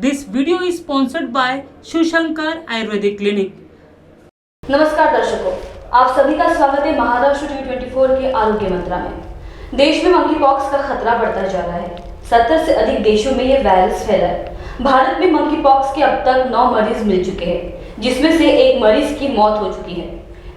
This video is sponsored by Shivshankar Ayurvedic clinic. नमस्कार दर्शकों, आप सभी का स्वागत है महाराष्ट्र T24 के आरोग्य मंत्रा में। देश में मंकी पॉक्स का खतरा बढ़ता जा रहा है। 70 से अधिक देशों में यह वायरस फैला है। भारत में मंकी पॉक्स के अब तक 9 मरीज मिल चुके हैं, जिसमें से एक मरीज की मौत हो चुकी है।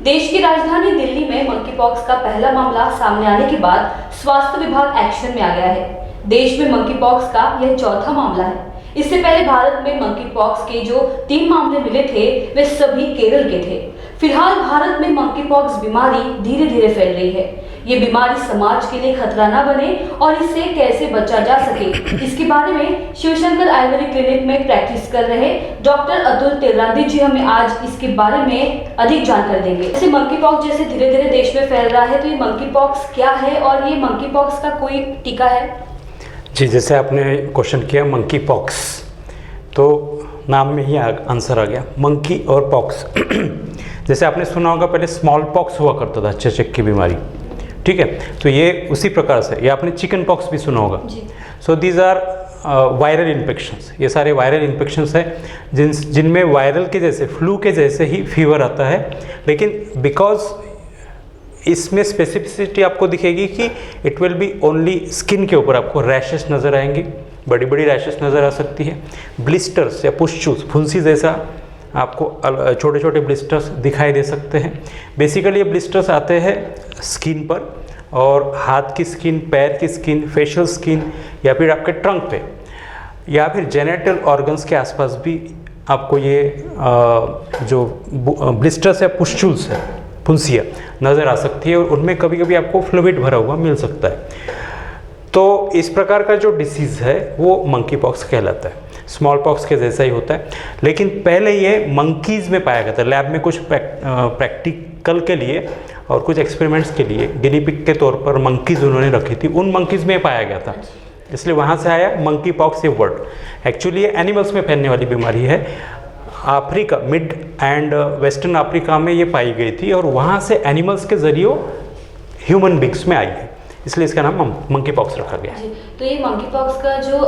देश की राजधानी दिल्ली में मंकी पॉक्स का पहला मामला सामने आने के बाद स्वास्थ्य विभाग एक्शन में आ गया है। देश में मंकी पॉक्स का यह चौथा मामला है। इससे पहले भारत में मंकी पॉक्स के जो 3 मामले मिले थे वे सभी केरल के थे। फिलहाल भारत में मंकी पॉक्स बीमारी धीरे धीरे फैल रही है। ये बीमारी समाज के लिए खतरा न बने और इससे कैसे बचा जा सके, इसके बारे में शिवशंकर आयुर्वेदिक क्लिनिक में प्रैक्टिस कर रहे डॉक्टर अतुल तिर्रादी जी हमें आज इसके बारे में अधिक जानकारी देंगे। जैसे मंकी पॉक्स जैसे धीरे धीरे देश में फैल रहा है, तो ये मंकी पॉक्स क्या है और ये मंकी पॉक्स का कोई टीका है? जी, जैसे आपने क्वेश्चन किया मंकी पॉक्स, तो नाम में ही आंसर आ गया, मंकी और पॉक्स। जैसे आपने सुना होगा पहले स्मॉल पॉक्स हुआ करता था, चेचक की बीमारी, ठीक है, तो ये उसी प्रकार से, ये आपने चिकन पॉक्स भी सुना होगा। So these are viral infections, ये सारे वायरल इन्फेक्शंस हैं जिनमें वायरल के जैसे, फ्लू के जैसे ही फीवर आता है, लेकिन बिकॉज इसमें स्पेसिफिसिटी आपको दिखेगी कि it will be only skin के ऊपर आपको रैशेस नज़र आएंगी, बड़ी बड़ी रैशेस नज़र आ सकती है, ब्लिस्टर्स या पुस्चूस, फुंसी जैसा आपको छोटे छोटे ब्लिस्टर्स दिखाई दे सकते हैं। बेसिकली ये ब्लिस्टर्स आते हैं स्किन पर, और हाथ की स्किन, पैर की स्किन, फेशियल स्किन, या फिर आपके ट्रंक पे, या फिर जेनेटल ऑर्गन्स के आसपास भी आपको ये जो ब्लिस्टर्स या पुस्चूल्स है, फुंसियाँ नज़र आ सकती है, और उनमें कभी कभी आपको फ्लूइड भरा हुआ मिल सकता है। तो इस प्रकार का जो डिसीज़ है वो मंकी पॉक्स कहलाता है। स्मॉल पॉक्स के जैसा ही होता है, लेकिन पहले ये मंकीज़ में पाया गया था। लैब में कुछ प्रैक्टिकल के लिए और कुछ एक्सपेरिमेंट्स के लिए गिनी पिग के तौर पर मंकीज़ उन्होंने रखी थी, उन मंकीज़ में पाया गया था, इसलिए वहाँ से आया मंकी पॉक्स ये वर्ड। एक्चुअली ये एनिमल्स में फैलने वाली बीमारी है। Africa, mid and western Africa में ये पाई गई थी, और वहाँ से एनिमल्स के जरिए ह्यूमन बींग्स में आई है, इसलिए इसका नाम मंकी पॉक्स रखा गया है। तो ये मंकी पॉक्स का जो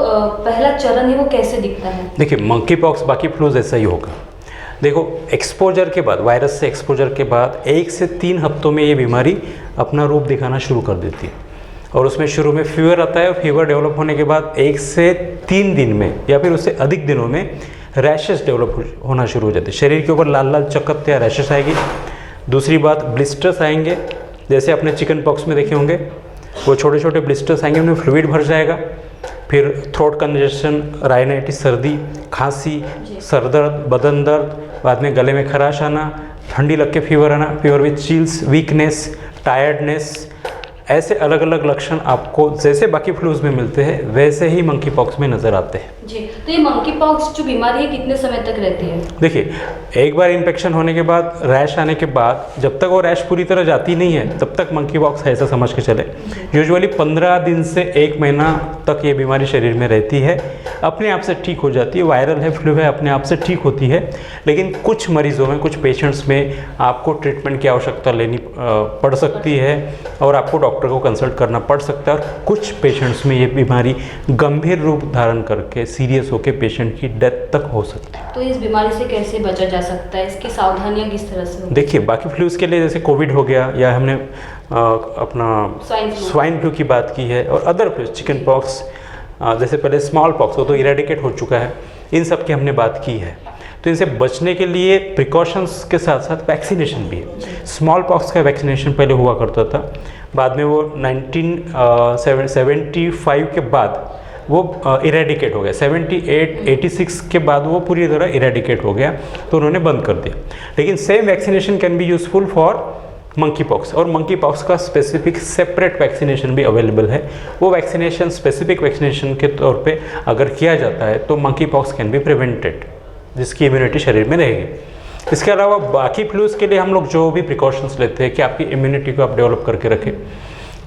पहला चरण है वो कैसे दिखता है? देखिए, मंकी पॉक्स बाकी फ्लू जैसा ही होगा। देखो, एक्सपोजर के बाद, वायरस से एक्सपोजर के बाद 1 से 3 हफ्तों में ये बीमारी अपना रूप दिखाना शुरू कर देती है, और उसमें शुरू में फीवर आता है, और फीवर डेवलप होने के बाद 1 से 3 दिन में या फिर उससे अधिक दिनों में रैशेस डेवलप होना शुरू हो जाते हैं। शरीर के ऊपर लाल लाल चकत्ते या रैशेस आएगी। दूसरी बात, ब्लिस्टर्स आएंगे, जैसे आपने चिकन पॉक्स में देखे होंगे, वो छोटे छोटे ब्लिस्टर्स आएंगे, उनमें फ्लूइड भर जाएगा। फिर थ्रोट कंजेशन, राइनाइटिस, सर्दी, खांसी, सर दर्द, बदन दर्द, बाद में गले में खराश आना, ठंडी लग के फीवर आना, fever with chills, weakness, tiredness, ऐसे अलग अलग लक्षण आपको जैसे बाकी फ्लूज में मिलते हैं वैसे ही मंकी पॉक्स में नज़र आते हैं। जी, तो ये मंकी पॉक्स जो बीमारी है कितने समय तक रहती है? देखिए, एक बार इन्फेक्शन होने के बाद, रैश आने के बाद, जब तक वो रैश पूरी तरह जाती नहीं है तब तक मंकी पॉक्स है, ऐसा समझ के चले। यूजुअली 15 दिन से 1 महीना तक ये बीमारी शरीर में रहती है, अपने आप से ठीक हो जाती है। वायरल है, फ्लू है, अपने आप से ठीक होती है, लेकिन कुछ मरीजों में, कुछ पेशेंट्स में आपको ट्रीटमेंट की आवश्यकता लेनी पड़ सकती है, और आपको डॉक्टर को कंसल्ट करना पड़ सकता है, और कुछ पेशेंट्स में ये बीमारी गंभीर रूप धारण करके सीरियस होकर पेशेंट की डेथ तक हो सकती है। तो इस बीमारी से कैसे बचा जा सकता है? इसकी सावधानियां किस तरह से? देखिए, बाकी फ्लूज के लिए जैसे कोविड हो गया, या हमने अपना स्वाइन फ्लू की बात की है, और अदर फ्लूज, चिकन पॉक्स, जैसे पहले स्मॉल पॉक्स, वो तो इरेडिकेट हो चुका है, इन सब की हमने बात की है। तो इनसे बचने के लिए प्रिकॉशंस के साथ साथ वैक्सीनेशन भी है। स्मॉल पॉक्स का वैक्सीनेशन पहले हुआ करता था, बाद में वो 1975 के बाद वो इरेडिकेट हो गया। 78-86 के बाद वो पूरी तरह इरेडिकेट हो गया, तो उन्होंने बंद कर दिया। लेकिन same vaccination can be useful for monkey pox, और मंकी पॉक्स का स्पेसिफिक सेपरेट वैक्सीनेशन भी अवेलेबल है। वो वैक्सीनेशन स्पेसिफिक वैक्सीनेशन के तौर पे अगर किया जाता है तो monkey pox can be prevented, जिसकी इम्यूनिटी शरीर में रहेगी। इसके अलावा बाकी फ्लूज के लिए हम लोग जो भी प्रिकॉशंस लेते हैं कि आपकी इम्यूनिटी को आप डेवलप करके रखें।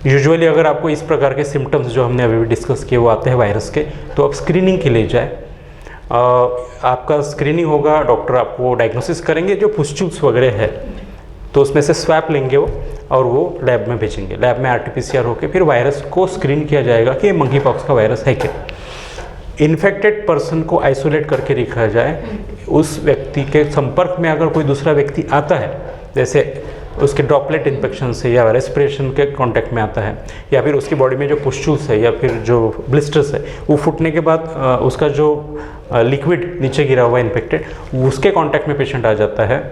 यूजुअली अगर आपको इस प्रकार के सिम्टम्स जो हमने अभी भी डिस्कस किए वो आते हैं वायरस के, तो आप स्क्रीनिंग के लिए जाए। आपका स्क्रीनिंग होगा, डॉक्टर आपको डायग्नोसिस करेंगे, जो पुस्चूल्स वगैरह है तो उसमें से स्वैप लेंगे वो, और वो लैब में भेजेंगे। लैब में RT-PCR होकर फिर वायरस को स्क्रीन किया जाएगा कि ये मंकी पॉक्स का वायरस है क्या। इन्फेक्टेड पर्सन को आइसोलेट करके रखा जाए। उस व्यक्ति के संपर्क में अगर कोई दूसरा व्यक्ति आता है, जैसे उसके ड्रॉपलेट इन्फेक्शन से या रेस्पिरेशन के कांटेक्ट में आता है, या फिर उसकी बॉडी में जो पुस्टूल्स है या फिर जो ब्लिस्टर्स है वो फूटने के बाद उसका जो लिक्विड नीचे गिरा हुआ इन्फेक्टेड उसके कांटेक्ट में पेशेंट आ जाता है,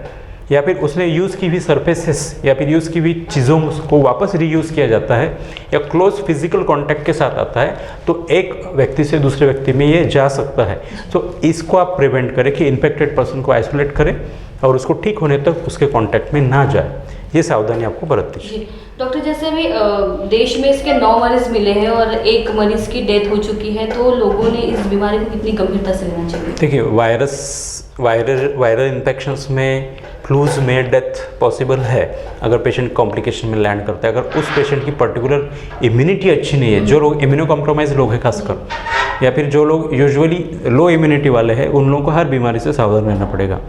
या फिर उसने यूज़ की हुई सरफेसेस या फिर यूज़ की हुई चीज़ों को वापस रीयूज़ किया जाता है, या क्लोज फिजिकल कांटेक्ट के साथ आता है, तो एक व्यक्ति से दूसरे व्यक्ति में ये जा सकता है। तो इसको आप प्रिवेंट करें कि इन्फेक्टेड पर्सन को आइसोलेट करें और उसको ठीक होने तक उसके कांटेक्ट में ना जाए। ये सावधानी आपको बरतनी चाहिए। डॉक्टर, जैसे अभी देश में इसके 9 मरीज मिले हैं और 1 मरीज की डेथ हो चुकी है, तो लोगों ने इस बीमारी को कितनी गंभीरता से लेना चाहिए? देखिए, वायरल इन्फेक्शंस में फ्लूज में डेथ पॉसिबल है अगर पेशेंट कॉम्प्लिकेशन में लैंड करता है, अगर उस पेशेंट की पर्टिकुलर इम्यूनिटी अच्छी नहीं है। जो लोग इम्यूनो कॉम्प्रोमाइज लोग हैं खासकर, या फिर जो लोग यूजुअली लो इम्यूनिटी वाले हैं, उन लोगों को हर बीमारी से सावधान रहना पड़ेगा।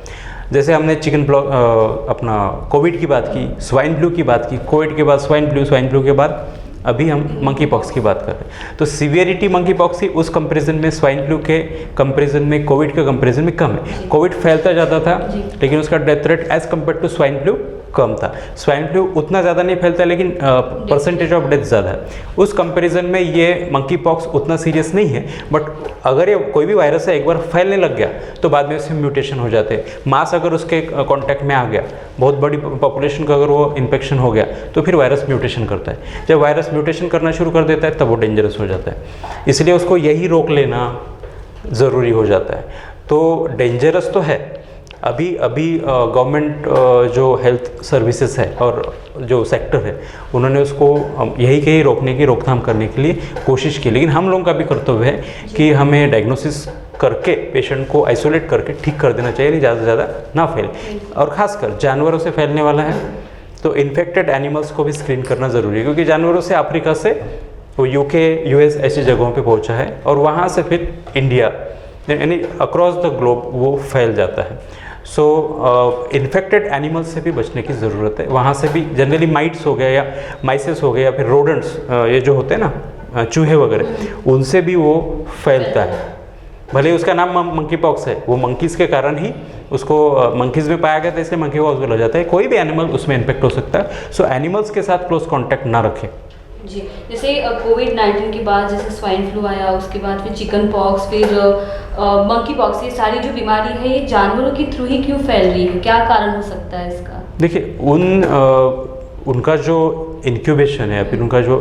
जैसे हमने अपना कोविड की बात की, स्वाइन फ्लू की बात की, कोविड के बाद स्वाइन फ्लू के बाद अभी हम मंकी पॉक्स की बात कर रहे हैं। तो सीवियरिटी मंकी पॉक्स की उस कंपैरिजन में स्वाइन फ्लू के कंपैरिजन में कोविड के कंपैरिजन में कम है। कोविड फैलता ज़्यादा था लेकिन उसका death rate as compare to swine flu कम था। स्वाइन फ्लू उतना ज़्यादा नहीं फैलता लेकिन परसेंटेज ऑफ डेथ ज़्यादा है। उस कंपैरिजन में ये मंकी पॉक्स उतना सीरियस नहीं है, बट अगर ये कोई भी वायरस है एक बार फैलने लग गया तो बाद में उससे म्यूटेशन हो जाते हैं। मास अगर उसके कांटेक्ट में आ गया, बहुत बड़ी पॉपुलेशन का अगर वो इन्फेक्शन हो गया तो फिर वायरस म्यूटेशन करता है। जब वायरस म्यूटेशन करना शुरू कर देता है तब वो डेंजरस हो जाता है। इसलिए उसको यही रोक लेना ज़रूरी हो जाता है। तो डेंजरस तो है। अभी गवर्नमेंट जो हेल्थ सर्विसेज है और जो सेक्टर है उन्होंने उसको यही रोकने की रोकथाम करने के लिए कोशिश की, लेकिन हम लोगों का भी कर्तव्य है कि हमें डायग्नोसिस करके पेशेंट को आइसोलेट करके ठीक कर देना चाहिए, नहीं ज़्यादा से ज़्यादा ना फैले। और ख़ासकर जानवरों से फैलने वाला है तो इन्फेक्टेड एनिमल्स को भी स्क्रीन करना ज़रूरी है, क्योंकि जानवरों से अफ्रीका से वो यूके यूएस ऐसी जगहों पे पहुंचा है और वहाँ से फिर इंडिया यानी अक्रॉस द ग्लोब वो फैल जाता है। सो इन्फेक्टेड एनिमल्स से भी बचने की ज़रूरत है। वहाँ से भी जनरली माइट्स हो गए या माइसेस हो गए या फिर रोडेंट्स, ये जो होते हैं ना चूहे वगैरह, उनसे भी वो फैलता है। भले उसका नाम मंकी पॉक्स है, वो मंकीज़ के कारण ही उसको मंकीज़ में पाया गया था इसलिए मंकी पॉक्स बोला जाता है। कोई भी एनिमल उसमें इन्फेक्ट हो सकता है। सो एनिमल्स के साथ क्लोज कॉन्टैक्ट ना रखें। जी, जैसे कोविड-19 के बाद जैसे स्वाइन फ्लू आया, उसके बाद फिर चिकन पॉक्स, फिर मंकी पॉक्स, ये सारी जो बीमारी है ये जानवरों के थ्रू ही क्यों फैल रही है? क्या कारण हो सकता है इसका? देखिए, उनका जो इंक्यूबेशन है फिर उनका जो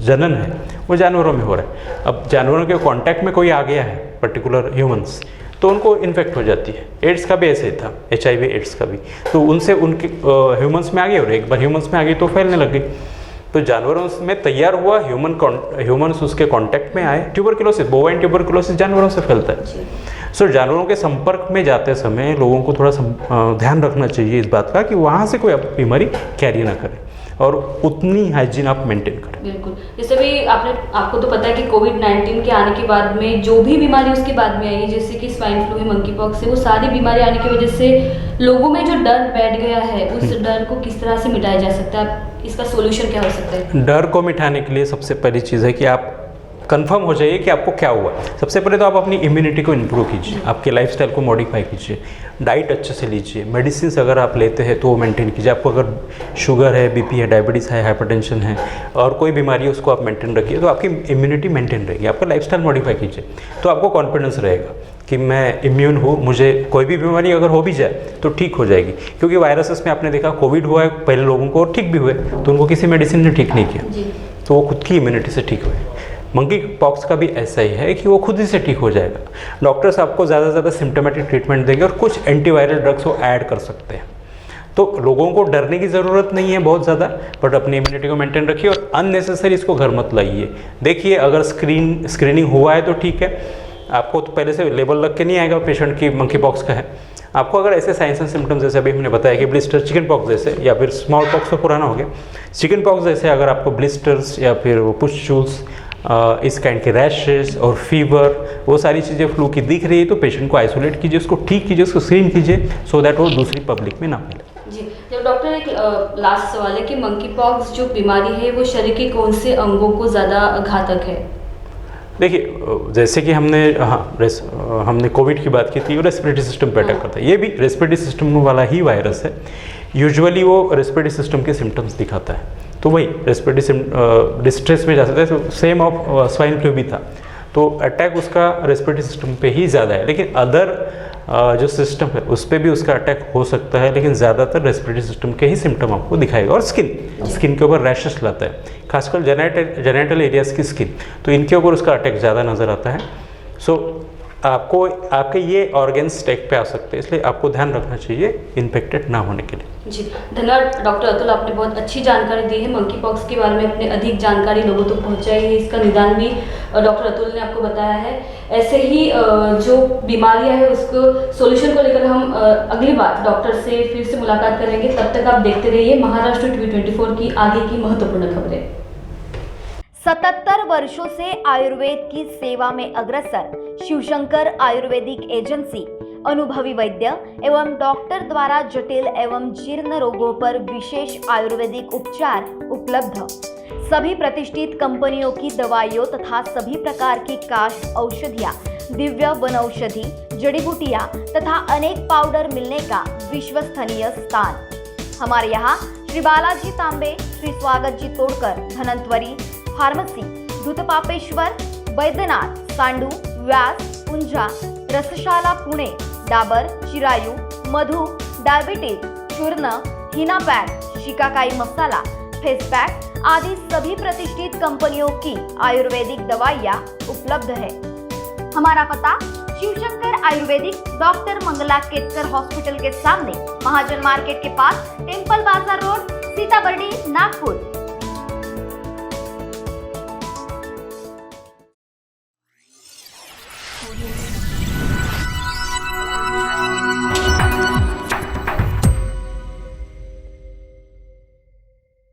जनन है वो जानवरों में हो रहा है। अब जानवरों के कांटेक्ट में कोई आ गया है पर्टिकुलर ह्यूमंस तो उनको इन्फेक्ट हो जाती है। एड्स का भी ऐसे ही था, HIV एड्स का भी, तो उनसे उनके ह्यूमंस में आ गई और एक बार ह्यूमंस में आ गई तो फैलने लग गई। तो जानवरों में तैयार हुआ ह्यूमंस उसके कांटेक्ट में आए। ट्यूबरकुलोसिस, बोवाइन ट्यूबरकुलोसिस जानवरों से फैलता है। सो जानवरों के संपर्क में जाते समय लोगों को थोड़ा ध्यान रखना चाहिए इस बात का कि वहाँ से कोई बीमारी कैरी ना करे और उतनी हाइजीन आप मेंटेन करें। बिल्कुल, जैसे भी आपको तो पता है कि कोविड-19 के आने के बाद में जो भी बीमारी उसके बाद में आई, जैसे कि स्वाइन फ्लू है, मंकी पॉक्स है, वो सारी बीमारी आने की वजह से लोगों में जो डर बैठ गया है उस डर को किस तरह से मिटाया जा सकता है? इसका सोल्यूशन क्या हो सकता है? डर को मिटाने के लिए सबसे पहली चीज़ है कि आप कंफर्म हो जाइए कि आपको क्या हुआ। सबसे पहले तो आप अपनी इम्यूनिटी को इम्प्रूव कीजिए, आपके लाइफस्टाइल को मॉडिफाई कीजिए, डाइट अच्छे से लीजिए, मेडिसिन अगर आप लेते हैं तो वो मेंटेन कीजिए। आपको अगर शुगर है, BP है, डायबिटीज़ है, हाइपरटेंशन है और कोई बीमारी है उसको आप मेंटेन रखिए तो आपकी इम्यूनिटी मेंटेन रहेगी। आपका लाइफस्टाइल मॉडिफाई कीजिए तो आपको कॉन्फिडेंस रहेगा कि मैं इम्यून हूँ, मुझे कोई भी बीमारी अगर हो भी जाए तो ठीक हो जाएगी। क्योंकि वायरसेस में आपने देखा कोविड हुआ है पहले लोगों को और ठीक भी हुए तो उनको किसी मेडिसिन ने ठीक नहीं किया, तो वो खुद की इम्यूनिटी से ठीक हुए। मंकी पॉक्स का भी ऐसा ही है कि वो खुद ही से ठीक हो जाएगा। डॉक्टर्स आपको ज़्यादा से ज़्यादा सिम्टोमेटिक ट्रीटमेंट देंगे और कुछ एंटीवायरल ड्रग्स वो ऐड कर सकते हैं। तो लोगों को डरने की ज़रूरत नहीं है बहुत ज़्यादा, बट अपनी इम्यूनिटी को मेंटेन रखिए और अननेसेसरी इसको घर मत लाइए। देखिए, अगर स्क्रीनिंग हुआ है तो ठीक है, आपको तो पहले से लेबल लग के नहीं आएगा पेशेंट की मंकी पॉक्स का है। आपको अगर ऐसे साइंस एंड सिम्टम्स जैसे अभी हमने बताया कि ब्लिस्टर, चिकन पॉक्स जैसे, या फिर स्मॉल पॉक्स तो पुराना हो गया, चिकन पॉक्स जैसे अगर आपको ब्लिस्टर्स या फिर पुस्टूल्स, इस काइंड के रैशेस और फीवर, वो सारी चीज़ें फ्लू की दिख रही है तो पेशेंट को आइसोलेट कीजिए, उसको ठीक कीजिए, उसको स्क्रीन कीजिए सो दैट वो दूसरी पब्लिक में ना फैले। जी, जब डॉक्टर एक लास्ट सवाल है कि मंकी पॉक्स जो बीमारी है वो शरीर के कौन से अंगों को ज़्यादा घातक है? देखिए जैसे कि हमने कोविड की बात की थी, वो रेस्पिरेटरी सिस्टम पे अटैक करता है। ये भी रेस्पिरेटरी सिस्टम वाला ही वायरस है। यूजुअली वो रेस्पिरेटरी सिस्टम के सिम्टम्स दिखाता है, तो वही रेस्पिरेटरी डिस्ट्रेस में जा सकता है। तो सेम ऑफ स्वाइन फ्लू भी था, तो अटैक उसका रेस्पिरेटरी सिस्टम पे ही ज़्यादा है। लेकिन अदर जो सिस्टम है उस पर भी उसका अटैक हो सकता है, लेकिन ज़्यादातर रेस्पिरेटरी सिस्टम के ही सिम्टम आपको दिखाएगा। और स्किन के ऊपर रैशेस लाता है, खासकर जेनेटल एरियाज की स्किन, तो इनके ऊपर उसका अटैक ज़्यादा नज़र आता है। सो आपके ये ऑर्गेन्स टेक पे आ सकते हैं, इसलिए आपको ध्यान रखना चाहिए इन्फेक्टेड ना होने के लिए। जी धन्यवाद डॉक्टर अतुल, आपने बहुत अच्छी जानकारी दी है। मंकी पॉक्स के बारे में अपने अधिक जानकारी लोगों तक पहुंचाई है। इसका निदान भी डॉक्टर अतुल ने आपको बताया है। ऐसे ही जो बीमारियां हैं उसको सोल्यूशन को लेकर हम अगली बार डॉक्टर से फिर से मुलाकात करेंगे। तब तक आप देखते रहिए महाराष्ट्र टीवी 24 की आगे की महत्वपूर्ण खबरें। 77 वर्षों से आयुर्वेद की सेवा में अग्रसर शिवशंकर आयुर्वेदिक एजेंसी अनुभवी वैद्य एवं डॉक्टर द्वारा जटिल एवं जीर्ण रोगों पर विशेष आयुर्वेदिक उपचार उपलब्ध। सभी प्रतिष्ठित कंपनियों की दवाइयों तथा सभी प्रकार की काश औषधियाँ, दिव्य वनौषधि, जड़ी बूटियाँ तथा अनेक पाउडर मिलने का विश्वसनीय स्थान। हमारे यहाँ श्री बालाजी तांबे, श्री स्वागत जी तोड़कर, धनंतरी फार्मेसी, दूधपापेश्वर, बैद्यनाथ, सांडू, व्यास, पुंजा, रसशाला पुणे, डाबर, चिरायू, मधु, डायबिटीज, चूर्ण, हिना पैक, शिकाकाई मसाला, फेस पैक आदि सभी प्रतिष्ठित कंपनियों की आयुर्वेदिक दवाइयाँ उपलब्ध है। हमारा पता शिवशंकर आयुर्वेदिक, डॉक्टर मंगला केतकर हॉस्पिटल के सामने, महाजन मार्केट के पास, टेम्पल बाजार रोड, सीताबर्डी, नागपुर।